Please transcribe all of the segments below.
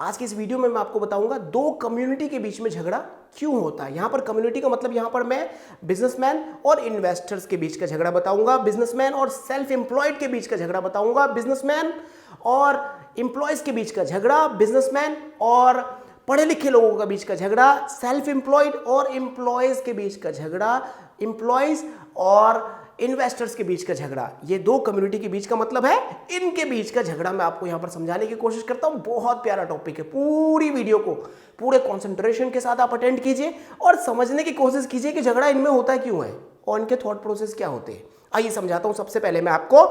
आज की इस वीडियो में मैं आपको बताऊंगा दो कम्युनिटी के बीच में झगड़ा क्यों होता है। यहां पर कम्युनिटी का मतलब यहां पर मैं बिजनेसमैन और इन्वेस्टर्स के बीच का झगड़ा बताऊंगा, बिजनेसमैन और सेल्फ एम्प्लॉयड के बीच का झगड़ा बताऊंगा, बिजनेसमैन और एम्प्लॉयज के बीच का झगड़ा, बिजनेसमैन और पढ़े लिखे लोगों के बीच का झगड़ा, सेल्फ एम्प्लॉयड और एम्प्लॉयज के बीच का झगड़ा, एम्प्लॉयज और इन्वेस्टर्स के बीच का झगड़ा। ये दो कम्युनिटी के बीच का मतलब है, इनके बीच का झगड़ा मैं आपको यहां पर समझाने की कोशिश करता हूं। बहुत प्यारा टॉपिक है, पूरी वीडियो को पूरे कंसंट्रेशन के साथ आप अटेंड कीजिए और समझने की कोशिश कीजिए कि झगड़ा इनमें होता क्यों है और इनके थॉट प्रोसेस क्या होते हैं। आइए समझाता हूं। सबसे पहले मैं आपको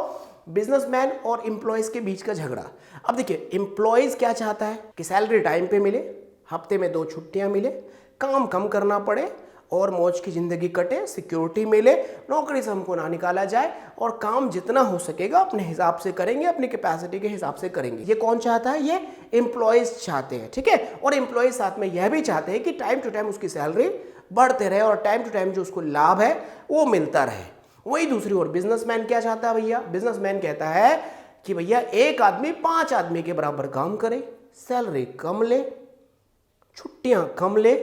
बिजनेसमैन और एम्प्लॉयज के बीच का झगड़ा। अब देखिए, एम्प्लॉयज क्या चाहता है कि सैलरी टाइम पे मिले, हफ्ते में 2 छुट्टियां मिले, काम कम करना पड़े और मौज की जिंदगी कटे, सिक्योरिटी मिले, नौकरी से हमको ना निकाला जाए और काम जितना हो सकेगा अपने हिसाब से करेंगे, अपनी कैपेसिटी के हिसाब से करेंगे। ये कौन चाहता है? ये एम्प्लॉयज चाहते हैं, ठीक है। और एम्प्लॉयज साथ में यह भी चाहते हैं कि टाइम टू टाइम उसकी सैलरी बढ़ते रहे और टाइम टू टाइम जो उसको लाभ है वो मिलता रहे। वही दूसरी ओर बिजनेसमैन क्या चाहता है भैया? बिजनेसमैन कहता है कि भैया एक आदमी 5 आदमी के बराबर काम करे, सैलरी कम ले, छुट्टियां कम ले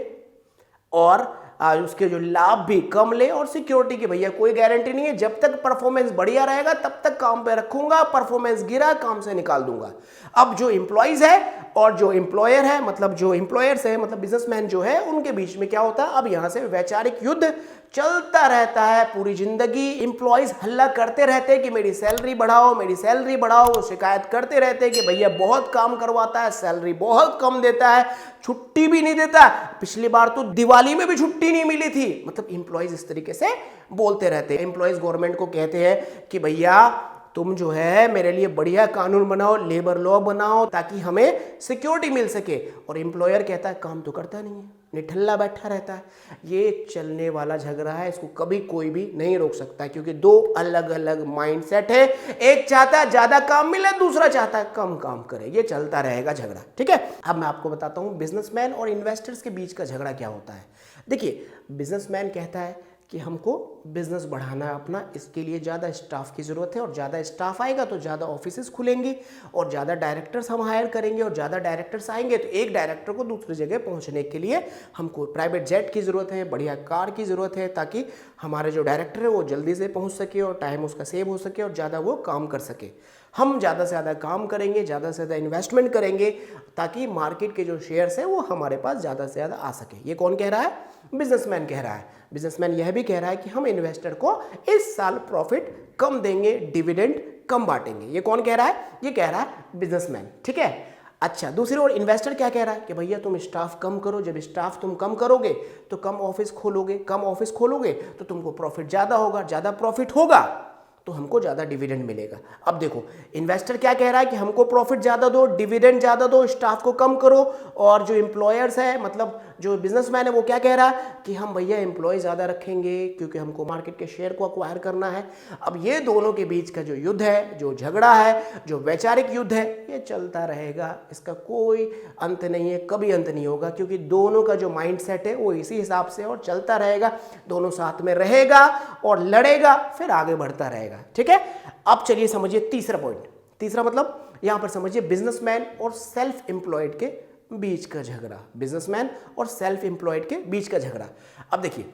और उसके जो लाभ भी कम ले और सिक्योरिटी की भैया कोई गारंटी नहीं है, जब तक परफॉर्मेंस बढ़िया रहेगा तब तक काम पे रखूंगा, परफॉर्मेंस गिरा काम से निकाल दूंगा। अब जो एम्प्लॉइज है और जो एम्प्लॉयर है, मतलब जो एम्प्लॉयर्स है, मतलब बिजनेसमैन जो है, उनके बीच में क्या होता है? अब यहां से वैचारिक युद्ध चलता रहता है पूरी जिंदगी। एम्प्लॉइज हल्ला करते रहते हैं कि मेरी सैलरी बढ़ाओ, मेरी सैलरी बढ़ाओ, शिकायत करते रहते हैं कि भैया बहुत काम करवाता है, सैलरी बहुत कम देता है, छुट्टी भी नहीं देता, पिछली बार तो दिवाली में भी छुट्टी नहीं मिली थी। मतलब एम्प्लॉइज इस तरीके से बोलते रहते हैं। एम्प्लॉइज गवर्नमेंट को कहते हैं कि भैया तुम जो है मेरे लिए बढ़िया कानून बनाओ, लेबर लॉ बनाओ ताकि हमें सिक्योरिटी मिल सके। और एम्प्लॉयर कहता है काम तो करता नहीं है, निठल्ला बैठा रहता है। ये चलने वाला झगड़ा है, इसको कभी कोई भी नहीं रोक सकता क्योंकि दो अलग अलग माइंडसेट है। एक चाहता है ज्यादा काम मिले, दूसरा चाहता है कम काम करे। ये चलता रहेगा झगड़ा, ठीक है। अब मैं आपको बताता हूं बिजनेसमैन और इन्वेस्टर्स के बीच का झगड़ा क्या होता है। देखिए, बिजनेसमैन कहता है कि हमको बिजनेस बढ़ाना है अपना, इसके लिए ज़्यादा स्टाफ की ज़रूरत है और ज़्यादा स्टाफ आएगा तो ज़्यादा ऑफिसेस खुलेंगी और ज़्यादा डायरेक्टर्स हम हायर करेंगे और ज़्यादा डायरेक्टर्स आएंगे तो एक डायरेक्टर को दूसरी जगह पहुंचने के लिए हमको प्राइवेट जेट की ज़रूरत है, बढ़िया कार की ज़रूरत है ताकि हमारे जो डायरेक्टर है वो जल्दी से पहुँच सके और टाइम उसका सेव हो सके और ज़्यादा वो काम कर सके। हम ज़्यादा से ज़्यादा काम करेंगे, ज़्यादा से ज़्यादा इन्वेस्टमेंट करेंगे ताकि मार्केट के जो शेयर्स हैं वो हमारे पास ज़्यादा से ज़्यादा आ सके। ये कौन कह रहा है? बिजनेसमैन कह रहा है। बिजनेसमैन यह भी कह रहा है कि हम इन्वेस्टर को इस साल प्रॉफिट कम देंगे, डिविडेंड कम बांटेंगे। ये कौन कह रहा है? ये कह रहा है बिजनेसमैन, ठीक है। अच्छा, दूसरी ओर इन्वेस्टर क्या कह रहा है कि भैया तुम स्टाफ कम करो, जब स्टाफ तुम कम करोगे तो कम ऑफिस खोलोगे, कम ऑफिस खोलोगे तो तुमको प्रॉफिट ज़्यादा होगा, ज़्यादा प्रॉफिट होगा तो हमको ज़्यादा डिविडेंड मिलेगा। अब देखो, इन्वेस्टर क्या कह रहा है कि हमको प्रॉफिट ज़्यादा दो, डिविडेंड ज़्यादा दो, स्टाफ को कम करो। और जो एम्प्लॉयर्स है, मतलब जो बिजनेसमैन है, वो क्या कह रहा है कि हम भैया एम्प्लॉय ज़्यादा रखेंगे क्योंकि हमको मार्केट के शेयर को अक्वायर करना है। अब ये दोनों के बीच का जो युद्ध है, जो झगड़ा है, जो वैचारिक युद्ध है, ये चलता रहेगा। इसका कोई अंत नहीं है, कभी अंत नहीं होगा क्योंकि दोनों का जो माइंड सेट है वो इसी हिसाब से और चलता रहेगा। दोनों साथ में रहेगा और लड़ेगा, फिर आगे बढ़ता रहेगा, ठीक है। अब चलिए समझिए तीसरा पॉइंट। तीसरा मतलब यहां पर समझिए बिजनेसमैन और सेल्फ एम्प्लॉयड के बीच का झगड़ा। बिजनेसमैन और सेल्फ एम्प्लॉयड के बीच का झगड़ा। अब देखिए,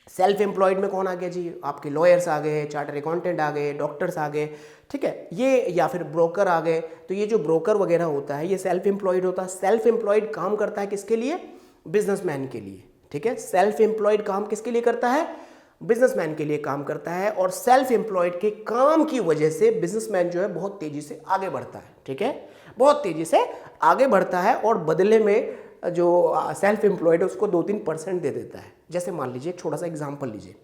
सेल्फ एम्प्लॉयड में कौन आ गया जी? आपके लॉयर्स आ गए, चार्टर्ड अकाउंटेंट आ गए, डॉक्टर्स आ गए, ठीक है, ये, या फिर ब्रोकर आ गए। तो ये जो ब्रोकर वगैरह होता है ये सेल्फ एम्प्लॉयड होता है। सेल्फ एम्प्लॉयड काम करता है किसके लिए? बिजनेसमैन के लिए, ठीक है। सेल्फ एम्प्लॉयड काम किसके लिए करता है? बिजनेसमैन के लिए काम करता है। और सेल्फ एम्प्लॉयड के काम की वजह से बिजनेसमैन जो है बहुत तेजी से आगे बढ़ता है, ठीक है, बहुत तेजी से आगे बढ़ता है और बदले में जो सेल्फ एम्प्लॉयड है उसको 2-3% दे देता है। जैसे मान लीजिए, एक छोटा सा एग्जांपल लीजिए।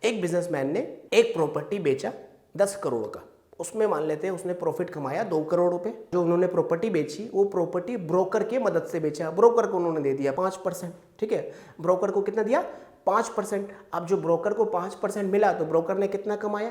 एक बिजनेसमैन ने एक प्रॉपर्टी बेचा 10 करोड़ का, उसमें मान लेते हैं उसने प्रॉफिट कमाया 2 करोड़ रुपए। जो उन्होंने प्रॉपर्टी बेची वो प्रॉपर्टी ब्रोकर की मदद से बेचा, ब्रोकर को उन्होंने दे दिया 5%, ठीक है। ब्रोकर को कितना दिया? 5%। अब जो ब्रोकर को 5% मिला तो ब्रोकर ने कितना कमाया?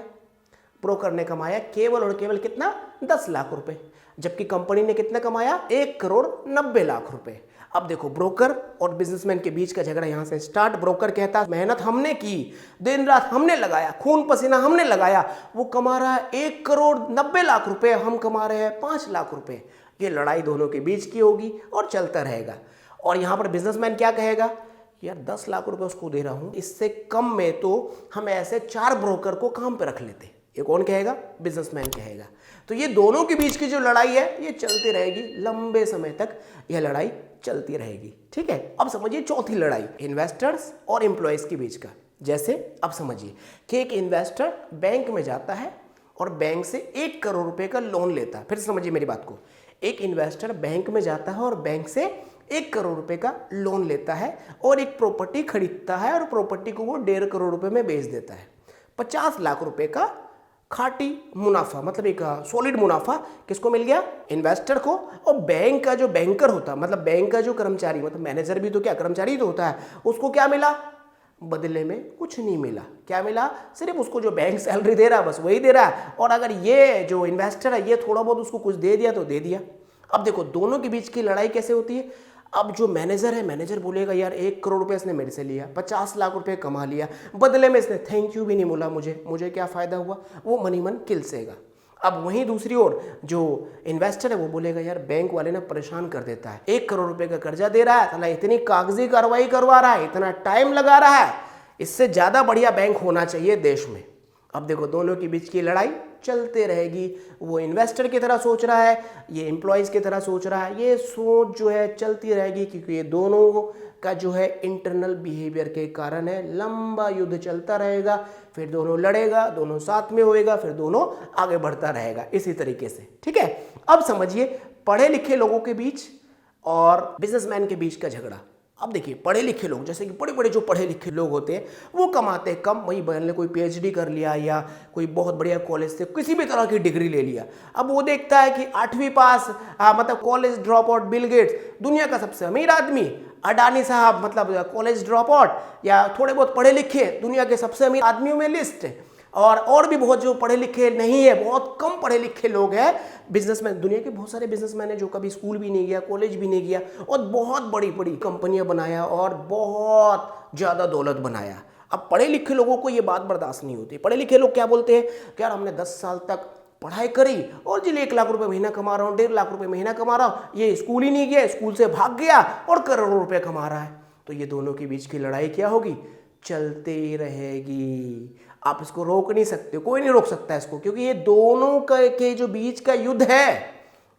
ब्रोकर ने कमाया केवल और केवल कितना? 10 लाख रुपए। जबकि कंपनी ने कितना कमाया? 1 करोड़ 90 लाख रुपए। अब देखो, ब्रोकर और बिजनेसमैन के बीच का झगड़ा यहां से स्टार्ट। ब्रोकर कहता मेहनत हमने की, दिन रात हमने लगाया, खून पसीना हमने लगाया, वो कमा रहा है 1 करोड़ 90 लाख रुपए, हम कमा रहे हैं 5 लाख रुपए। ये लड़ाई दोनों के बीच की होगी और चलता रहेगा। और यहाँ पर बिजनेसमैन क्या कहेगा, यार 10 लाख रुपए उसको दे रहा हूँ, इससे कम में तो हम ऐसे 4 ब्रोकर को काम पे रख लेते। ये कौन कहेगा, बिजनेसमैन कहेगा। तो ये दोनों के बीच की जो लड़ाई है ये चलती रहेगी, लंबे समय तक यह लड़ाई चलती रहेगी। ठीक है, अब समझिए चौथी लड़ाई इन्वेस्टर्स और एम्प्लॉयज के बीच का। जैसे अब समझिए कि एक इन्वेस्टर बैंक में जाता है और बैंक से 1 करोड़ रुपए का लोन लेता है। फिर समझिए मेरी बात को, एक इन्वेस्टर बैंक में जाता है और बैंक से 1 करोड़ रुपए का लोन लेता है और एक प्रॉपर्टी खरीदता है और प्रॉपर्टी को वो 1.5 करोड़ रुपए में बेच देता है। 50 लाख रुपए का खाटी मुनाफा, मतलब एक सॉलिड मुनाफा किसको मिल गया, इन्वेस्टर को। और बैंक का जो बैंकर होता, मतलब बैंक का जो कर्मचारी, मतलब मैनेजर भी तो क्या कर्मचारी तो होता है, उसको क्या मिला, बदले में कुछ नहीं मिला। क्या मिला, सिर्फ उसको जो बैंक सैलरी दे रहा है बस वही दे रहा है। और अगर ये जो इन्वेस्टर है ये थोड़ा बहुत उसको कुछ दे दिया तो दे दिया। अब देखो दोनों के बीच की लड़ाई कैसे होती है। अब जो मैनेजर है, मैनेजर बोलेगा यार 1 करोड़ रुपए इसने मेरे से लिया, 50 लाख रुपए कमा लिया, बदले में इसने थैंक यू भी नहीं बोला मुझे क्या फायदा हुआ, वो मनी मन किलसेगा। अब वहीं दूसरी ओर जो इन्वेस्टर है वो बोलेगा यार बैंक वाले ना परेशान कर देता है, 1 करोड़ रुपए का कर्जा दे रहा है, साला इतनी कागजी कार्रवाई करवा रहा है, इतना टाइम लगा रहा है, इससे ज्यादा बढ़िया बैंक होना चाहिए देश में। अब देखो दोनों के बीच की लड़ाई चलते रहेगी। वो इन्वेस्टर की तरह सोच रहा है, ये एम्प्लॉयज की तरह सोच रहा है, ये सोच जो है चलती रहेगी, क्योंकि ये दोनों का जो है इंटरनल बिहेवियर के कारण है। लंबा युद्ध चलता रहेगा, फिर दोनों लड़ेगा, दोनों साथ में होएगा, फिर दोनों आगे बढ़ता रहेगा इसी तरीके से। ठीक है, अब समझिए पढ़े लिखे लोगों के बीच और बिजनेसमैन के बीच का झगड़ा। अब देखिए पढ़े लिखे लोग, जैसे कि बड़े बड़े जो पढ़े लिखे लोग होते हैं वो कमाते कम, वही बहन ने कोई पीएचडी कर लिया या कोई बहुत बढ़िया कॉलेज से किसी भी तरह की डिग्री ले लिया। अब वो देखता है कि 8वीं पास मतलब college drop out Bill Gates, दुनिया का सबसे अमीर आदमी, अडानी साहब मतलब कॉलेज ड्रॉप आउट, या थोड़े बहुत पढ़े लिखे दुनिया के सबसे अमीर आदमियों में लिस्ट है। और भी बहुत जो पढ़े लिखे नहीं है, बहुत कम पढ़े लिखे लोग हैं बिजनेसमैन। दुनिया के बहुत सारे बिजनेसमैन हैं जो कभी स्कूल भी नहीं गया, कॉलेज भी नहीं गया और बहुत बड़ी बड़ी कंपनियां बनाया और बहुत ज़्यादा दौलत बनाया। अब पढ़े लिखे लोगों को ये बात बर्दाश्त नहीं होती। पढ़े लिखे लोग क्या बोलते हैं कि यार हमने 10 साल तक पढ़ाई करी और जी 1 लाख रुपए महीना कमा रहा हूँ, 1.5 लाख रुपए महीना कमा रहा हूँ, ये स्कूल ही नहीं गया, स्कूल से भाग गया और करोड़ों रुपए कमा रहा है। तो ये दोनों के बीच की लड़ाई क्या होगी, चलती रहेगी। आप इसको रोक नहीं सकते, कोई नहीं रोक सकता इसको, क्योंकि ये दोनों के जो बीच का युद्ध है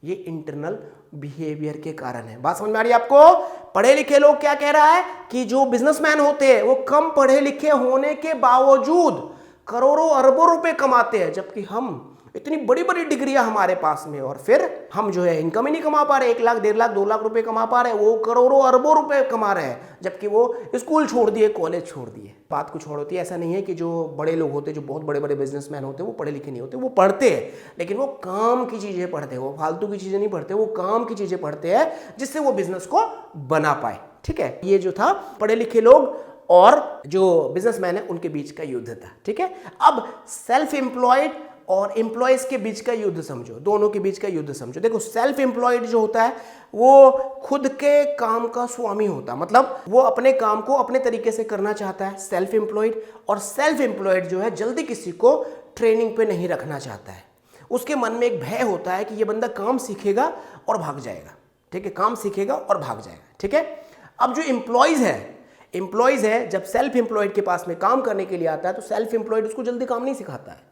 ये इंटरनल बिहेवियर के कारण है। बात समझ में आ रही है आपको। पढ़े लिखे लोग क्या कह रहा है कि जो बिजनेसमैन होते हैं वो कम पढ़े लिखे होने के बावजूद करोड़ों अरबों रुपए कमाते हैं, जबकि हम इतनी बड़ी बड़ी डिग्रियां हमारे पास में और फिर हम जो है इनकम ही नहीं कमा पा रहे। 1 लाख 1.5 लाख 2 लाख रुपए कमा पा रहे हैं, वो करोड़ों अरबों रुपए कमा रहे हैं, जबकि वो स्कूल छोड़ दिए, कॉलेज छोड़ दिए। बात कुछ और होती है। ऐसा नहीं है कि जो बड़े लोग होते हैं, जो बहुत बड़े बड़े बिजनेसमैन होते हैं, वो पढ़े लिखे नहीं होते, वो पढ़ते हैं, लेकिन वो काम की चीजें पढ़ते हैं, वो फालतू की चीजें नहीं पढ़ते, वो काम की चीजें पढ़ते हैं जिससे वो बिजनेस को बना पाए। ठीक है, ये जो था पढ़े लिखे लोग और जो बिजनेसमैन है उनके बीच का युद्ध था। ठीक है, अब सेल्फ एम्प्लॉयड और एम्प्लॉयज के बीच का युद्ध समझो, दोनों के बीच का युद्ध समझो। देखो सेल्फ एम्प्लॉयड जो होता है वो खुद के काम का स्वामी होता है, मतलब वो अपने काम को अपने तरीके से करना चाहता है, सेल्फ एम्प्लॉयड। और सेल्फ एम्प्लॉयड जो है जल्दी किसी को ट्रेनिंग पे नहीं रखना चाहता है। उसके मन में एक भय होता है कि ये बंदा काम सीखेगा और भाग जाएगा। ठीक है, काम सीखेगा और भाग जाएगा। ठीक है, अब जो एम्प्लॉयज है जब सेल्फ एम्प्लॉयड के पास में काम करने के लिए आता है तो सेल्फ एम्प्लॉयड उसको जल्दी काम नहीं सिखाता है।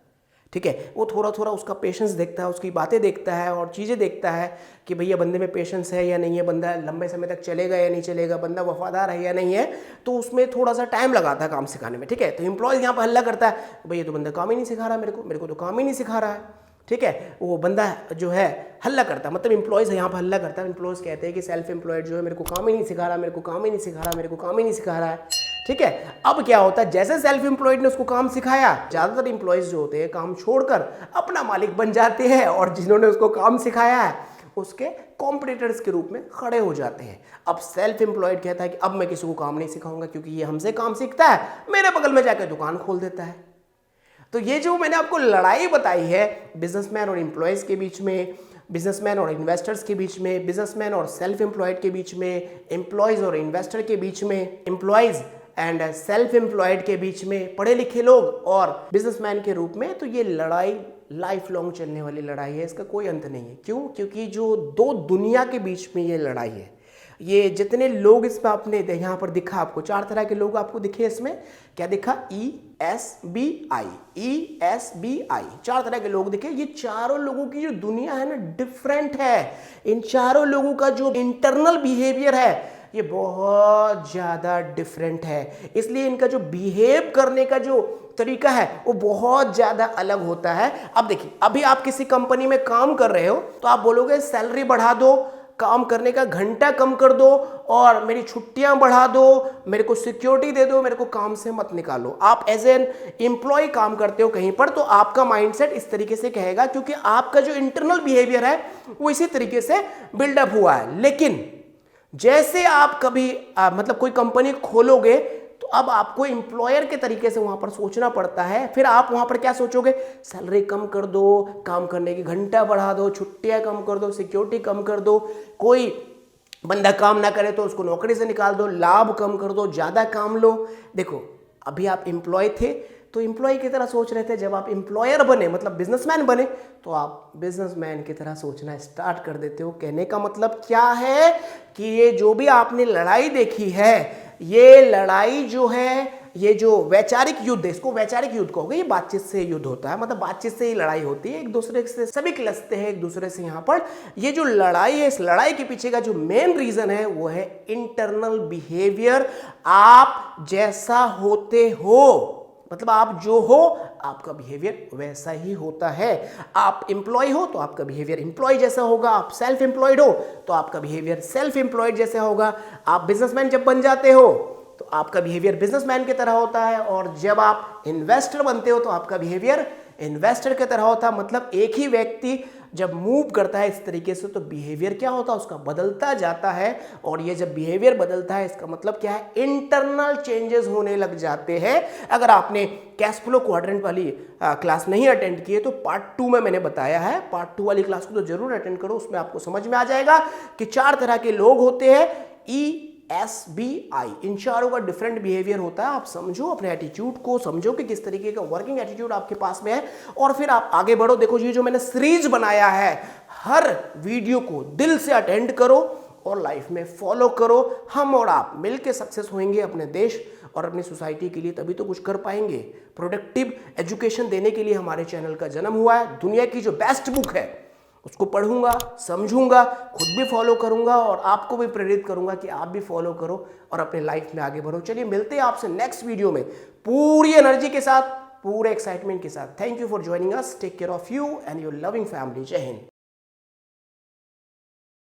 ठीक है, वो थोड़ा थोड़ा उसका पेशेंस देखता है, उसकी बातें देखता है और चीज़ें देखता है कि भैया बंदे में पेशेंस है या नहीं है, बंदा लंबे समय तक चलेगा या नहीं चलेगा, बंदा वफादार है या नहीं है, तो उसमें थोड़ा सा टाइम लगाता है काम सिखाने में। ठीक है, तो एम्प्लॉयज यहाँ पर हल्ला करता है, भैया तो बंदा काम ही नहीं सिखा रहा मेरे को तो काम ही नहीं सिखा रहा है। ठीक है, वो बंदा जो है हल्ला करता है, मतलब एम्प्लॉयज यहाँ पर हल्ला करता है। एम्प्लॉयज कहते हैं कि सेल्फ एम्प्लॉयड जो है मेरे को काम ही नहीं सिखा रहा, मेरे को काम ही नहीं सिखा रहा, मेरे को काम ही नहीं सिखा रहा है। ठीक है, अब क्या होता है, जैसे सेल्फ एम्प्लॉयड ने उसको काम सिखाया, ज्यादातर एम्प्लॉयज जो होते हैं काम छोड़कर अपना मालिक बन जाते हैं और जिन्होंने उसको काम सिखाया है उसके कॉम्पिटिटर्स के रूप में खड़े हो जाते हैं। अब सेल्फ एम्प्लॉयड कहता है कि अब मैं किसी को काम नहीं सिखाऊंगा क्योंकि ये हमसे काम सीखता है, मेरे बगल में जाकर दुकान खोल देता है। तो ये जो मैंने आपको लड़ाई बताई है बिजनेसमैन और एम्प्लॉयज के बीच में, बिजनेसमैन और इन्वेस्टर्स के बीच में, बिजनेसमैन और सेल्फ एम्प्लॉयड के बीच में, एम्प्लॉयज और इन्वेस्टर के बीच में, एम्प्लॉयज एंड सेल्फ एम्प्लॉयड के बीच में, पढ़े लिखे लोग और बिजनेसमैन के रूप में, तो ये लड़ाई लाइफ लॉन्ग चलने वाली लड़ाई है, इसका कोई अंत नहीं है। क्यों? क्योंकि जो दो दुनिया के बीच में ये लड़ाई है, ये जितने लोग इसमें आपने यहाँ पर दिखा, आपको 4 तरह के लोग आपको दिखे इसमें, क्या दिखा? ESBI, ESBI, 4 तरह के लोग दिखे। ये चारों लोगों की जो दुनिया है ना, डिफरेंट है। इन चारों लोगों का जो इंटरनल बिहेवियर है ये बहुत ज़्यादा डिफरेंट है, इसलिए इनका जो बिहेव करने का जो तरीका है वो बहुत ज़्यादा अलग होता है। अब देखिए, अभी आप किसी कंपनी में काम कर रहे हो तो आप बोलोगे सैलरी बढ़ा दो, काम करने का घंटा कम कर दो और मेरी छुट्टियां बढ़ा दो, मेरे को सिक्योरिटी दे दो, मेरे को काम से मत निकालो। आप एज एन एम्प्लॉय काम करते हो कहीं पर तो आपका माइंडसेट इस तरीके से कहेगा, क्योंकि आपका जो इंटरनल बिहेवियर है वो इसी तरीके से बिल्डअप हुआ है। लेकिन जैसे आप कभी मतलब कोई कंपनी खोलोगे तो अब आपको एम्प्लॉयर के तरीके से वहां पर सोचना पड़ता है। फिर आप वहां पर क्या सोचोगे? सैलरी कम कर दो, काम करने की घंटा बढ़ा दो, छुट्टियां कम कर दो, सिक्योरिटी कम कर दो, कोई बंदा काम ना करे तो उसको नौकरी से निकाल दो, लाभ कम कर दो, ज्यादा काम लो। देखो, अभी आप एम्प्लॉय थे तो एम्प्लॉय की तरह सोच रहे थे, जब आप एम्प्लॉयर बने मतलब बिजनेसमैन बने तो आप बिजनेसमैन की तरह सोचना स्टार्ट कर देते हो। कहने का मतलब क्या है कि ये जो भी आपने लड़ाई देखी है, ये लड़ाई जो है, ये जो वैचारिक युद्ध है, इसको वैचारिक युद्ध कहोगे, ये बातचीत से युद्ध होता है, मतलब बातचीत से ही लड़ाई होती है, एक दूसरे से सभी क्लसते हैं एक दूसरे से। यहाँ पर ये जो लड़ाई है, इस लड़ाई के पीछे का जो मेन रीजन है वो है इंटरनल बिहेवियर। आप जैसा होते हो, मतलब आप जो हो आपका बिहेवियर वैसा ही होता है। आप एम्प्लॉय हो तो आपका बिहेवियर एम्प्लॉय जैसा होगा, आप सेल्फ एम्प्लॉयड हो तो आपका बिहेवियर सेल्फ एम्प्लॉयड जैसा होगा। आप बिजनेसमैन जब बन जाते हो तो आपका बिहेवियर बिजनेसमैन की तरह होता है, और जब आप इन्वेस्टर बनते हो तो आपका बिहेवियर इन्वेस्टर की तरह होता है। मतलब एक ही व्यक्ति जब मूव करता है इस तरीके से तो बिहेवियर क्या होता है उसका? बदलता जाता है। और ये जब बिहेवियर बदलता है इसका मतलब क्या है? इंटरनल चेंजेस होने लग जाते हैं। अगर आपने कैश फ्लो क्वाड्रेंट वाली क्लास नहीं अटेंड की है तो पार्ट 2 में मैंने बताया है, पार्ट 2 वाली क्लास को तो जरूर अटेंड करो, उसमें आपको समझ में आ जाएगा कि 4 तरह के लोग होते हैं। ESBI, इन चारों का डिफरेंट बिहेवियर होता है। आप समझो अपने एटीट्यूड को, समझो कि किस तरीके का वर्किंग एटीट्यूड आपके पास में है, और फिर आप आगे बढ़ो। देखो, ये जो मैंने सीरीज बनाया है, हर वीडियो को दिल से अटेंड करो और लाइफ में फॉलो करो। हम और आप मिलकर सक्सेस होंगे अपने देश और अपनी सोसाइटी के लिए, तभी तो कुछ कर पाएंगे। प्रोडक्टिव एजुकेशन देने के लिए हमारे चैनल का जन्म हुआ है। दुनिया की जो बेस्ट बुक है उसको पढ़ूंगा, समझूंगा, खुद भी फॉलो करूंगा और आपको भी प्रेरित करूंगा कि आप भी फॉलो करो और अपने लाइफ में आगे बढ़ो। चलिए मिलते हैं आपसे नेक्स्ट वीडियो में पूरी एनर्जी के साथ, पूरे एक्साइटमेंट के साथ। Thank you for joining us. Take care of you and your loving family. जय हिंद।